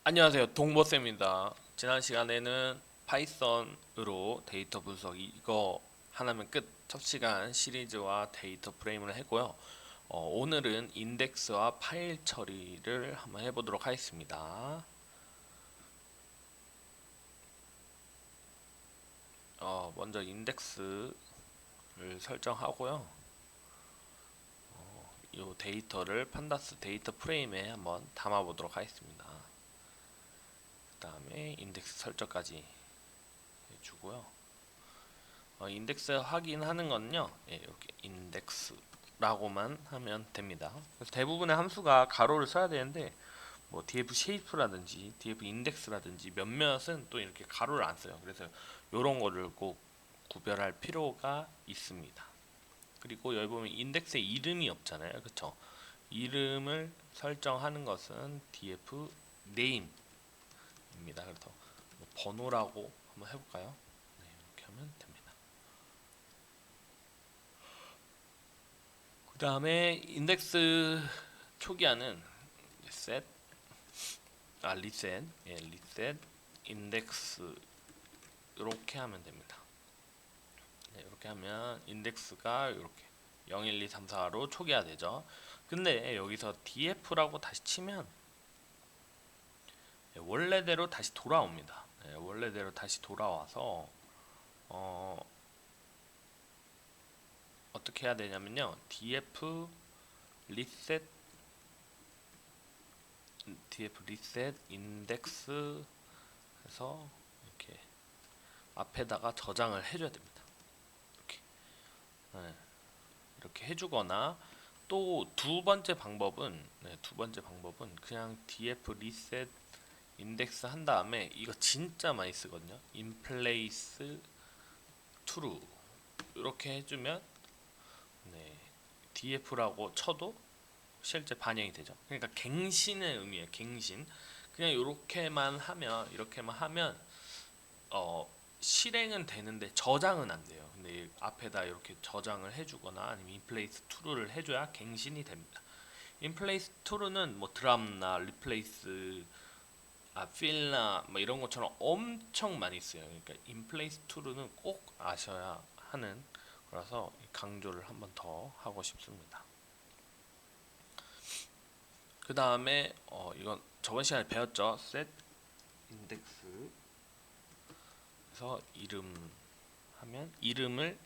안녕하세요. 동보쌤입니다. 지난 시간에는 파이썬으로 데이터 분석 이거 하나면 끝 첫 시간 시리즈와 데이터 프레임을 했고요. 오늘은 인덱스와 파일 처리를 한번 해보도록 하겠습니다. 먼저 인덱스를 설정하고요. 이 데이터를 판다스 데이터 프레임에 한번 담아보도록 하겠습니다. 그 다음에 인덱스 설정까지 해주고요. 인덱스 확인하는 건요, 이렇게 인덱스라고만 하면 됩니다. 그래서 대부분의 함수가 가로를 써야 되는데, 뭐 df shape라든지 df index라든지 몇몇은 또 이렇게 가로를 안 써요. 그래서 이런 거를 꼭 구별할 필요가 있습니다. 그리고 여기 보면 인덱스에 이름이 없잖아요, 그쵸? 이름을 설정하는 것은 df name입니다. 그래서 뭐 번호라고 한번 해볼까요? 네, 이렇게 하면 됩니다. 그 다음에 인덱스 초기화는 set, reset 인덱스 이렇게 하면 됩니다. 네, 이렇게 하면 인덱스가 이렇게 0, 1, 2, 3, 4로 초기화되죠. 근데 여기서 df라고 다시 치면 원래대로 다시 돌아옵니다. 원래대로 다시 돌아와서 어떻게 해야 되냐면요, df reset 인덱스 해서 이렇게 앞에다가 저장을 해줘야 됩니다. 이렇게, 네, 이렇게 해주거나 또 두 번째 방법은 그냥 df reset 인덱스 한 다음에 이거 진짜 많이 쓰거든요. in place true 이렇게 해주면 네, df라고 쳐도 실제 반영이 되죠. 그러니까 갱신의 의미예요. 갱신. 그냥 이렇게만 하면 어, 실행은 되는데 저장은 안 돼요. 근데 앞에다 이렇게 저장을 해주거나 아니면 인플레이스 true를 해줘야 갱신이 됩니다. 인플레이스 true는 뭐 드랍나 리플레이스, 필나 뭐 이런 것처럼 엄청 많이 써요. 그러니까 인플레이스 true는 꼭 아셔야 하는 거라서 강조를 한번 더 하고 싶습니다. 그 다음에 이건 저번 시간에 배웠죠. set index 그래서 이름 하면 이름을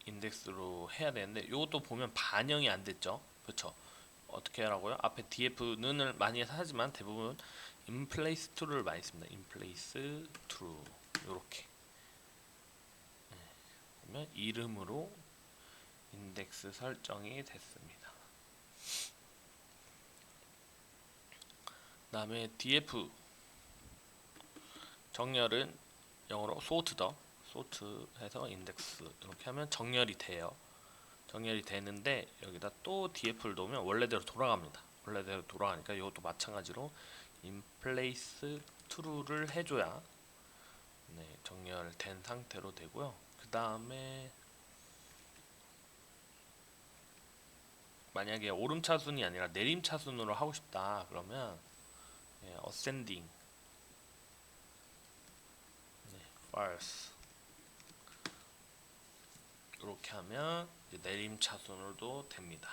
인덱스로 해야 되는데 이것도 보면 반영이 안 됐죠. 그렇죠? 어떻게 하라고요? 앞에 df는을 많이 하지만 대부분 in place to를 많이 씁니다. in place to 이렇게 그러면 이름으로 인덱스 설정이 됐습니다. 그 다음에 df 정렬은 영어로 sort 해서 인덱스 이렇게 하면 정렬이 돼요. 정렬이 되는데 여기다 또 df를 놓으면 원래대로 돌아갑니다. 원래대로 돌아가니까 이것도 마찬가지로 in place true를 해줘야 정렬된 상태로 되고요. 그 다음에 만약에 오름차순이 아니라 내림차순으로 하고 싶다 그러면 ascending false 이렇게 하면 내림차순으로도 됩니다.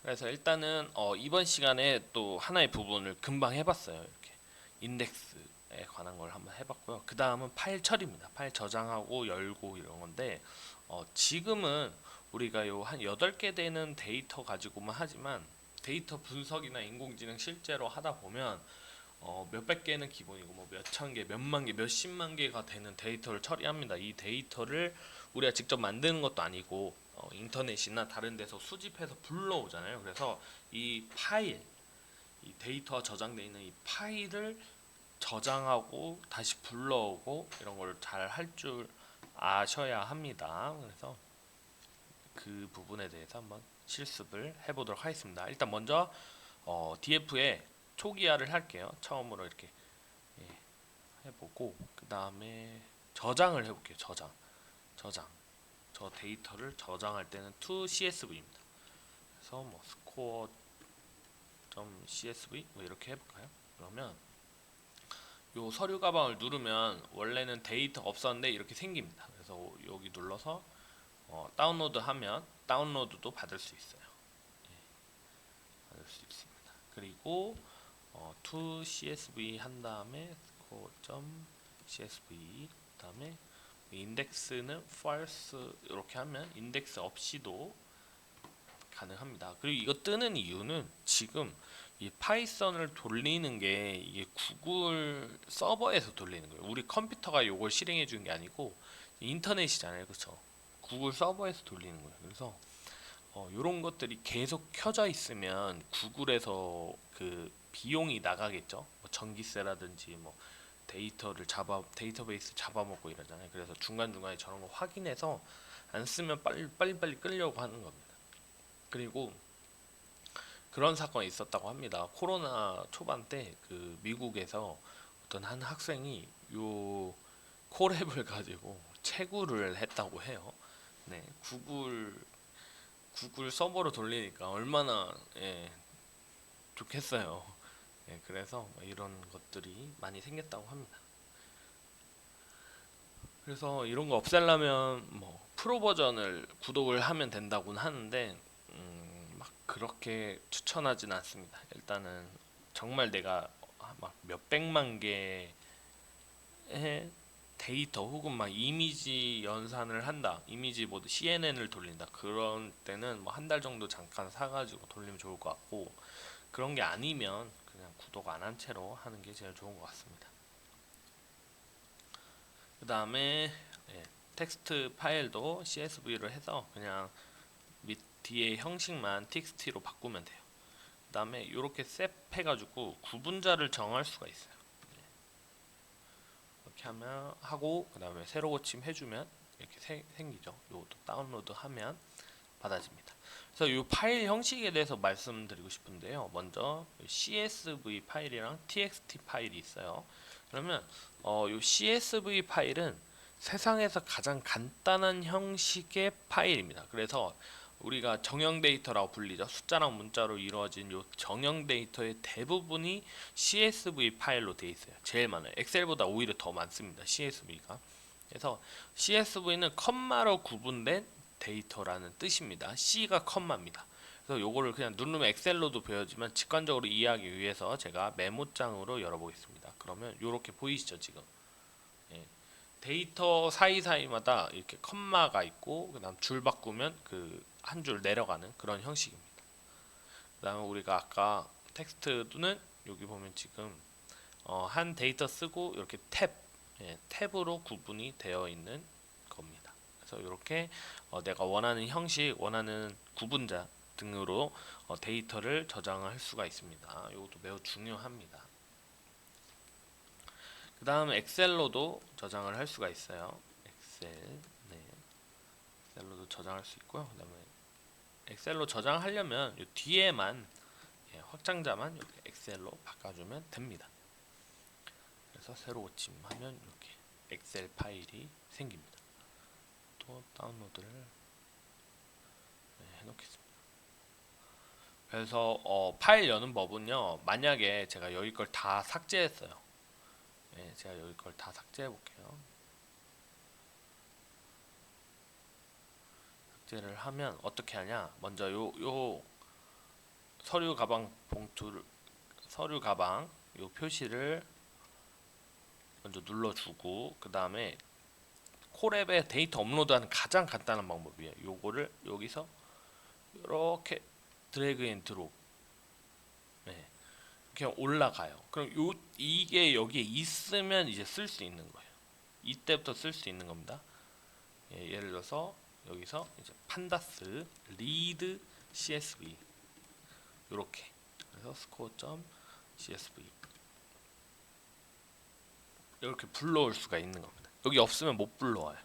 그래서 일단은 이번 시간에 또 하나의 부분을 금방 해봤어요. 이렇게 인덱스에 관한 걸 한번 해봤고요. 그 다음은 파일 처리입니다. 파일 저장하고 열고 이런 건데 지금은 우리가 요 한 8개 되는 데이터 가지고만 하지만 데이터 분석이나 인공지능 실제로 하다 보면 몇백 개는 기본이고 뭐 몇천 개, 몇만 개, 몇십만 개가 되는 데이터를 처리합니다. 이 데이터를 우리가 직접 만드는 것도 아니고 인터넷이나 다른 데서 수집해서 불러오잖아요. 그래서 이 파일, 이 데이터가 저장되어 있는 이 파일을 저장하고 다시 불러오고 이런 걸 잘 할 줄 아셔야 합니다. 그래서 그 부분에 대해서 한번 실습을 해보도록 하겠습니다. 일단 먼저 DF에 초기화를 할게요. 처음으로 이렇게 해보고 그 다음에 저장을 해볼게요. 저장. 저 데이터를 저장할 때는 to CSV입니다. 그래서 뭐 score .csv 뭐 이렇게 해볼까요? 그러면 요 서류 가방을 누르면 원래는 데이터 없었는데 이렇게 생깁니다. 그래서 여기 눌러서 다운로드 하면 다운로드도 받을 수 있어요. 받을 수 있습니다. 그리고 to csv 한 다음에 score.csv 그다음에 인덱스는 false 이렇게 하면 인덱스 없이도 가능합니다. 그리고 이거 뜨는 이유는 지금 이 파이썬을 돌리는 게 이게 구글 서버에서 돌리는 거예요. 우리 컴퓨터가 이걸 실행해 주는 게 아니고 인터넷이잖아요, 그렇죠? 구글 서버에서 돌리는 거예요. 그래서 이런 것들이 계속 켜져 있으면 구글에서 그 비용이 나가겠죠. 뭐 전기세라든지 뭐 데이터베이스 잡아먹고 이러잖아요. 그래서 중간중간에 저런 거 확인해서 안 쓰면 빨리 끌려고 하는 겁니다. 그리고 그런 사건이 있었다고 합니다. 코로나 초반 때 그 미국에서 어떤 한 학생이 요 콜앱을 가지고 채굴을 했다고 해요. 네, 구글 서버로 돌리니까 얼마나 좋겠어요. 그래서 이런 것들이 많이 생겼다고 합니다. 그래서 이런 거 없애려면 뭐 프로 버전을 구독을 하면 된다고는 하는데 막 그렇게 추천하진 않습니다. 일단은 정말 내가 막 몇백만 개의 데이터 혹은 막 이미지 연산을 한다, 이미지 모드 CNN을 돌린다, 그런 때는 뭐 한 달 정도 잠깐 사가지고 돌리면 좋을 것 같고, 그런 게 아니면 그냥 구독 안 한 채로 하는 게 제일 좋은 것 같습니다. 그 다음에 텍스트 파일도 CSV로 해서 그냥 밑 뒤에 형식만 txt로 바꾸면 돼요. 그 다음에 이렇게 셋 해가지고 구분자를 정할 수가 있어요. 이렇게 하면 하고, 그 다음에 새로 고침 해주면 이렇게 생기죠. 이것도 다운로드 하면 받아집니다. 그래서 이 파일 형식에 대해서 말씀드리고 싶은데요. 먼저 CSV 파일이랑 TXT 파일이 있어요. 그러면 이 CSV 파일은 세상에서 가장 간단한 형식의 파일입니다. 그래서 우리가 정형 데이터라고 불리죠. 숫자랑 문자로 이루어진 이 정형 데이터의 대부분이 CSV 파일로 되어 있어요. 제일 많아요. 엑셀보다 오히려 더 많습니다. CSV가. 그래서 CSV는 컴마로 구분된 데이터라는 뜻입니다. C가 컴마입니다. 그래서 요거를 그냥 누르면 엑셀로도 보여지만 직관적으로 이해하기 위해서 제가 메모장으로 열어보겠습니다. 그러면 요렇게 보이시죠 지금? 데이터 사이사이마다 이렇게 컴마가 있고, 그 다음 줄 바꾸면 그 한 줄 내려가는 그런 형식입니다. 그 다음에 우리가 아까 텍스트는 여기 보면 지금 한 데이터 쓰고 이렇게 탭으로 구분이 되어 있는 겁니다. 그래서 이렇게 내가 원하는 형식, 원하는 구분자 등으로 데이터를 저장할 수가 있습니다. 이것도 매우 중요합니다. 그 다음 엑셀로도 저장을 할 수가 있어요. 엑셀로도 저장할 수 있고요. 그 다음에 엑셀로 저장하려면 이 뒤에만 확장자만 이렇게 엑셀로 바꿔주면 됩니다. 그래서 새로 고침하면 이렇게 엑셀 파일이 생깁니다. 또 다운로드를 해놓겠습니다. 그래서 파일 여는 법은요, 만약에 제가 여기 걸 다 삭제했어요. 제가 여기 걸 다 삭제해 볼게요. 삭제를 하면 어떻게 하냐? 먼저 요 서류 가방 봉투를, 서류 가방 요 표시를 먼저 눌러주고, 그 다음에 콜앱에 데이터 업로드하는 가장 간단한 방법이에요. 요거를 여기서 이렇게 드래그 앤 드롭, 그냥 올라가요. 그럼 이게 여기에 있으면 이제 쓸 수 있는 거예요. 이때부터 쓸 수 있는 겁니다. 예를 들어서 여기서 이제 판다스 리드 CSV 이렇게, 그래서 score.csv 이렇게 불러올 수가 있는 겁니다. 여기 없으면 못 불러와요.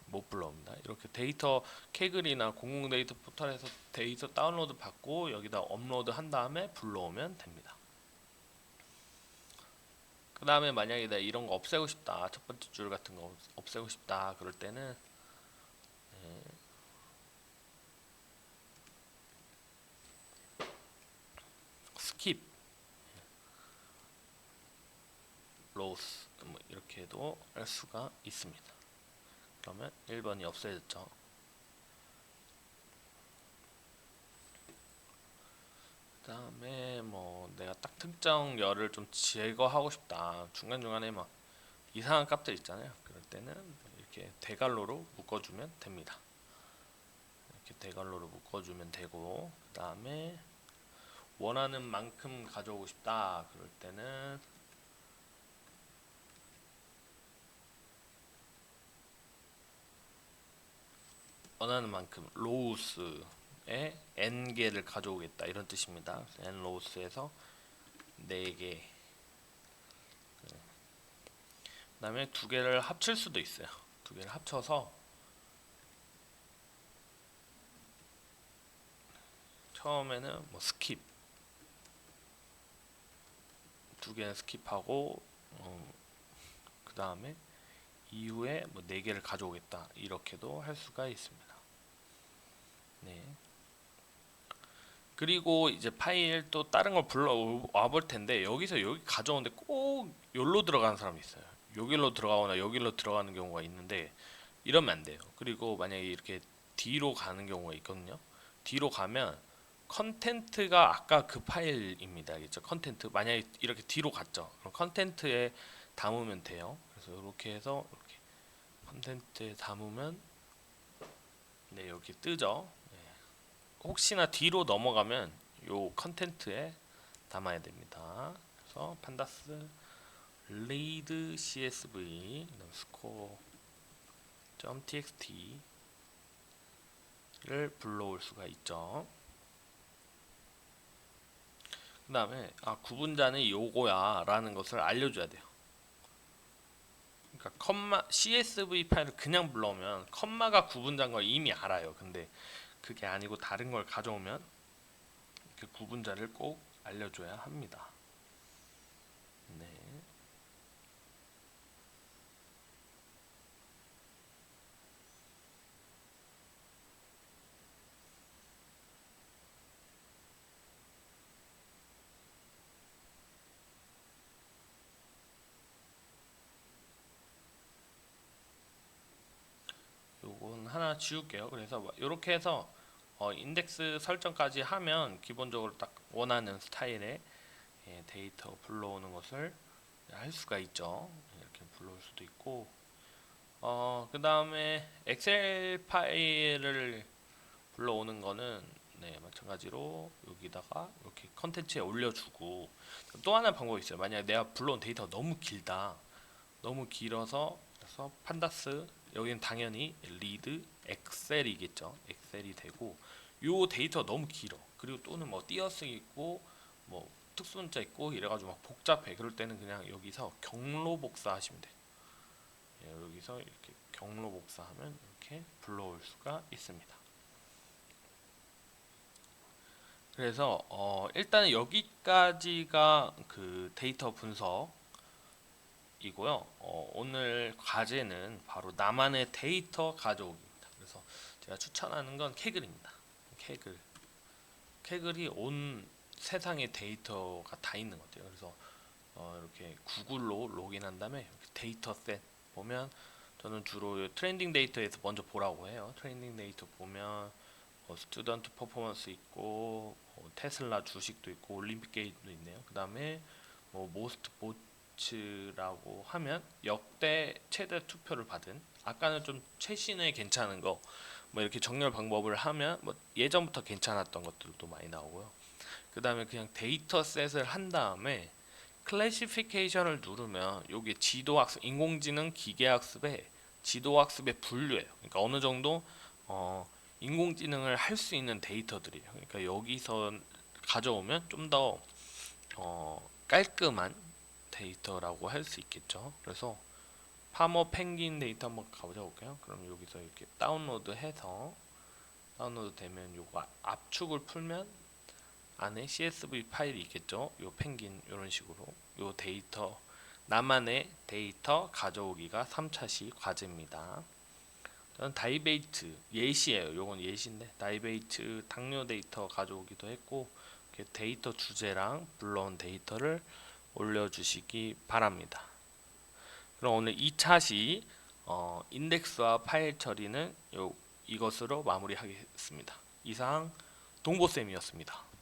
못 불러옵니다. 이렇게 데이터 케글이나 공공 데이터 포털에서 데이터 다운로드 받고 여기다 업로드 한 다음에 불러오면 됩니다. 그 다음에 만약에 내가 이런 거 없애고 싶다, 첫 번째 줄 같은 거 없애고 싶다 그럴 때는 스킵, 로스 뭐 이렇게도 할 수가 있습니다. 그러면 1번이 없어졌죠. 그 다음에 뭐 내가 딱 특정 열을 좀 제거하고 싶다, 중간중간에 막 이상한 값들 있잖아요. 그럴 때는 이렇게 대괄호로 묶어주면 됩니다. 이렇게 대괄호로 묶어주면 되고, 그 다음에 원하는 만큼 가져오고 싶다 그럴 때는 원하는 만큼 로우스에 n개를 가져오겠다 이런 뜻입니다. n 로우스에서 4개, 그 다음에 2개를 합칠 수도 있어요. 2개를 합쳐서 처음에는 뭐 스킵, 2개는 스킵하고 그 다음에 이후에 뭐 4개를 가져오겠다 이렇게도 할 수가 있습니다. 네. 그리고 이제 파일 또 다른 걸 불러 와볼 텐데, 여기서 여기 가져오는데 꼭 여기로 들어가는 사람이 있어요. 여기로 들어가거나 여기로 들어가는 경우가 있는데 이러면 안 돼요. 그리고 만약에 이렇게 뒤로 가는 경우가 있거든요. 뒤로 가면 컨텐트가 아까 그 파일입니다. 알겠죠? 컨텐트 만약에 이렇게 뒤로 갔죠. 그럼 컨텐트에 담으면 돼요. 그래서 이렇게 해서 이렇게 컨텐트에 담으면 네, 여기 뜨죠. 네. 혹시나 뒤로 넘어가면 요 컨텐트에 담아야 됩니다. 그래서 판다스 read csv score.txt를 불러올 수가 있죠. 그 다음에 구분자는 요거야 라는 것을 알려줘야 돼요. 그러니까 csv 파일을 그냥 불러오면 컴마가 구분자인 걸 이미 알아요. 근데 그게 아니고 다른 걸 가져오면 그 구분자를 꼭 알려줘야 합니다. 네. 요건 하나 지울게요. 그래서 이렇게 해서 인덱스 설정까지 하면 기본적으로 딱 원하는 스타일의 데이터 불러오는 것을 할 수가 있죠. 이렇게 불러올 수도 있고, 그 다음에 엑셀 파일을 불러오는 거는 네, 마찬가지로 여기다가 이렇게 컨텐츠에 올려주고, 또 하나 방법이 있어요. 만약에 내가 불러온 데이터가 너무 길다, 너무 길어서, 그래서 판다스 여기는 당연히 리드 엑셀이겠죠. 엑셀이 되고, 요 데이터 너무 길어. 그리고 또는 뭐 띄어쓰기 있고 뭐 특수문자 있고 이래가지고 막 복잡해. 그럴 때는 그냥 여기서 경로 복사하시면 돼요. 여기서 이렇게 경로 복사하면 이렇게 불러올 수가 있습니다. 그래서 일단은 여기까지가 그 데이터 분석이고요. 오늘 과제는 바로 나만의 데이터 가져오기입니다. 그래서 제가 추천하는 건 케글입니다. 케글이 온 세상의 데이터가 다 있는 것 같아요. 그래서 이렇게 구글로 로그인한 다음에 데이터셋 보면, 저는 주로 트렌딩 데이터에서 먼저 보라고 해요. 트렌딩 데이터 보면 스튜던트 퍼포먼스 있고 테슬라 주식도 있고 올림픽 게임도 있네요. 그 다음에 모스트 보츠라고 하면 역대 최대 투표를 받은, 아까는 좀 최신에 괜찮은 거 뭐 이렇게 정렬 방법을 하면 뭐 예전부터 괜찮았던 것들도 많이 나오고요. 그 다음에 그냥 데이터셋을 한 다음에 클래시피케이션을 누르면 요게 지도학습, 인공지능 기계학습의 지도학습의 분류예요. 그러니까 어느 정도 인공지능을 할 수 있는 데이터들이에요. 그러니까 여기서 가져오면 좀 더 깔끔한 데이터라고 할 수 있겠죠. 그래서 파머 펭귄 데이터 한번 가보자 볼게요. 그럼 여기서 이렇게 다운로드 되면 요거 압축을 풀면 안에 CSV 파일이 있겠죠. 요 펭귄 이런 식으로 요 데이터, 나만의 데이터 가져오기가 3차시 과제입니다. 저는 다이베이트 예시예요. 요건 예시인데 다이베이트 당뇨 데이터 가져오기도 했고, 이렇게 데이터 주제랑 불러온 데이터를 올려주시기 바랍니다. 그럼 오늘 2차시 인덱스와 파일 처리는 이것으로 마무리하겠습니다. 이상 동보쌤이었습니다.